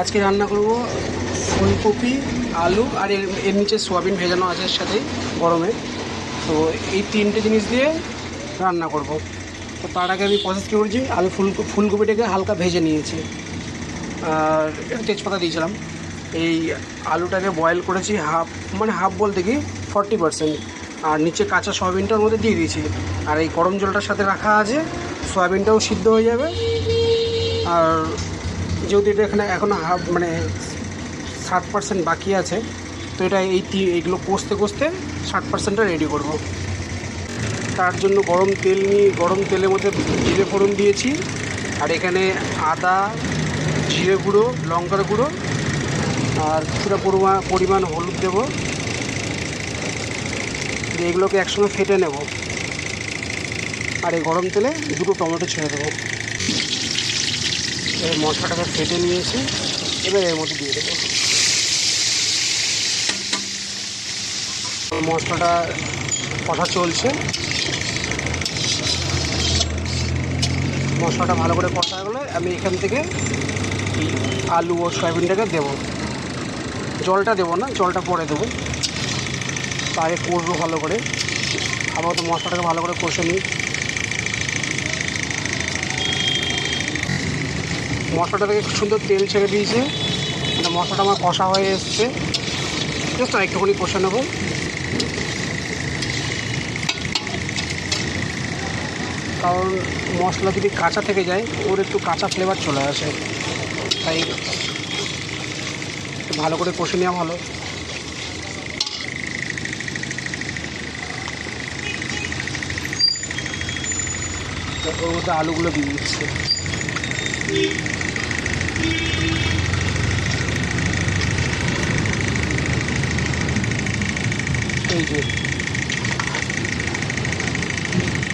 আজকে রান্না করব ফুলকপি, আলু আর এর নিচে সোয়াবিন ভেজানো আছে এর সাথেই গরমে। তো এই তিনটে জিনিস দিয়ে রান্না করব। তো তার আগে আমি প্রসেস কী করেছি, আমি ফুলকপিটাকে হালকা ভেজে নিয়েছি আর একটু তেজপাতা দিয়েছিলাম। এই আলুটাকে বয়েল করেছি হাফ বলতে কি 40%, আর নিচে কাঁচা সয়াবিনটার মধ্যে দিয়ে দিয়েছি। আর এই গরম জলটার সাথে রাখা আছে, সয়াবিনটাও সিদ্ধ হয়ে যাবে। আর যেহেতু এটা এখানে এখনও মানে 60% বাকি আছে, তো এটা এইগুলো কষতে 60%টা রেডি করব। তার জন্য গরম তেলের মধ্যে জিরে ফোড়ন দিয়েছি। আর এখানে আদা, জিরে গুঁড়ো, লঙ্কার গুঁড়ো আর কিছুটা পরিমাণ হলুদ দেবো। এগুলোকে একসঙ্গে ফেটে নেব। আর এই গরম তেলে দুটো টমেটো ছেড়ে দেবো। এই মশলাটাকে ফেটে নিয়েছি, এবার এর মধ্যে দিয়ে দেবো। মশলাটা কষা চলছে, মশলাটা ভালো করে কষা গেলে আমি এখান থেকে আলু ও সয়াবিনটাকে দেবো। জলটা দেবো না, জলটা পরে দেবো। আগে কষবো ভালো করে, আপাতত মশলাটাকে ভালো করে কষে নিই। মশলাটা থেকে খুব সুন্দর তেল ছেড়ে দিয়েছে, মানে মশলাটা আমার কষা হয়ে এসছে। জাস্ট আর একটুখানি কষে নেব। কারণ মশলা যদি কাঁচা থেকে যায় ওর একটু কাঁচা ফ্লেভার চলে আসে, তাই ভালো করে কষে নেওয়া ভালো। ওর মধ্যে আলুগুলো দিয়ে দিচ্ছে। এই যে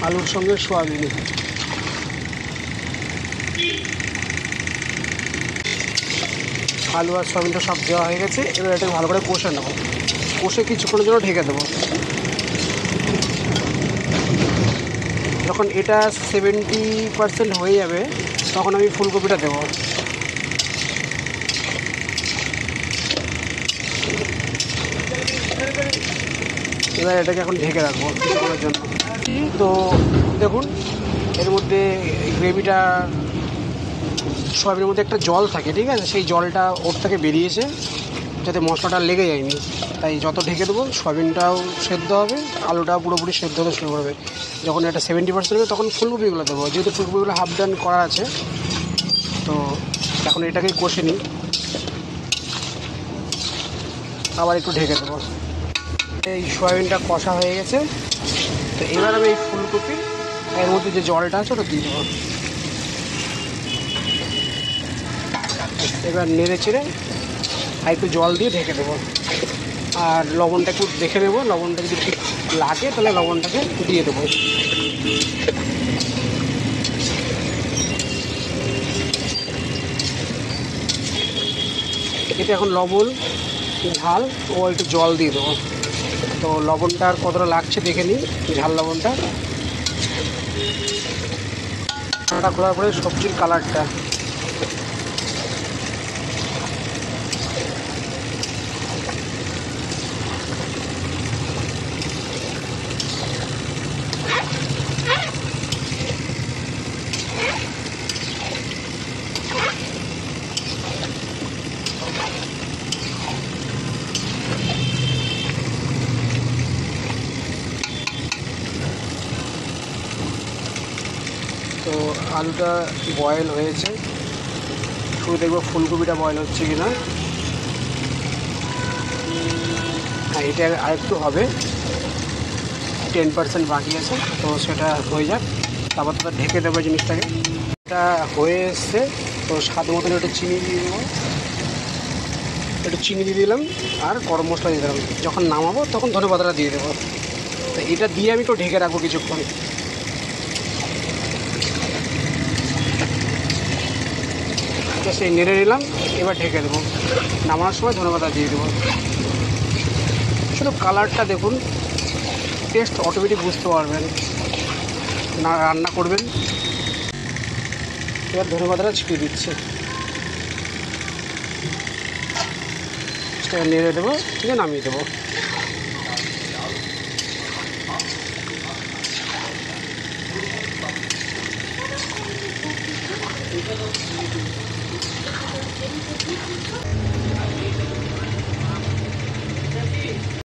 আলুর সঙ্গে সোয়াবিন, আলু আর সোয়াবিনটা সব দেওয়া হয়ে গেছে। এবার এটাকে ভালো করে কষে নেব। কষে কিছুক্ষণের জন্য ঢেকে দেবো। যখন এটা 70% হয়ে যাবে তখন আমি ফুলকপিটা দেবো। এবার এটাকে এখন ঢেকে রাখবো কিছুক্ষণের জন্য। তো দেখুন এর মধ্যে গ্রেভিটা, সোয়াবিনের মধ্যে একটা জল থাকে, ঠিক আছে, সেই জলটা ওর থেকে বেরিয়েছে, যাতে মশলাটা লেগে যায়নি। তাই যত ঢেকে দেবো সোয়াবিনটাও সেদ্ধ হবে, আলুটাও পুরোপুরি সেদ্ধ হতে শুরু করবে। যখন এটা 70% হবে তখন ফুলকপিগুলো দেবো। যেহেতু ফুলকপিগুলো হাফ ডান করা আছে, তো এখন এটাকে কষে নিই, আবার একটু ঢেকে দেবো। এই সোয়াবিনটা কষা হয়ে গেছে, তো এবার আমি এই ফুলকপি এর মধ্যে যে জলটা আছে ওটা দিয়ে দেবো। এবার নেড়ে চেড়ে আর একটু জল দিয়ে ঢেকে দেবো। আর লবণটা একটু দেখে নেবো, লবণটা যদি ঠিক লাগে তাহলে লবণটাকে দিয়ে দেবো। এতে এখন লবণ, ঝাল ও একটু জল দিয়ে দেবো। তো লবণটা আর কতটা লাগছে দেখে নিই, ঝাল লবণটা। ঠান্ডা খোলার পরে সবজির কালারটা, তো আলুটা বয়েল হয়েছে। শুধু দেখবো ফুলকপিটা বয়েল হচ্ছে কি না। হ্যাঁ, এটা আরেকটু হবে, 10% বাকি আছে, তো সেটা হয়ে যাক। তারপর তো ঢেকে দেবো জিনিসটাকে। এটা হয়ে এসছে, তো স্বাদ মতন একটু চিনি দিয়ে দেবো। একটু চিনি দিয়ে দিলাম আর গরম মশলা দিয়ে দিলাম। যখন নামাবো তখন ধনেপাতাটা দিয়ে দেবো। তো এটা দিয়ে আমি একটু ঢেকে রাখবো কিছুক্ষণ। সেই নেড়ে নিলাম, এবার ঢেকে দেবো। নামানোর সময় ধনেপাতা দিয়ে দেবো। শুধু কালারটা দেখুন, টেস্ট অটোমেটিক বুঝতে পারবেন না রান্না করবেন। এবার ধনেপাতাটা ছিটিয়ে দিচ্ছে। সেটাকে নেড়ে দেবো, ঠিক আছে, নামিয়ে দেবো।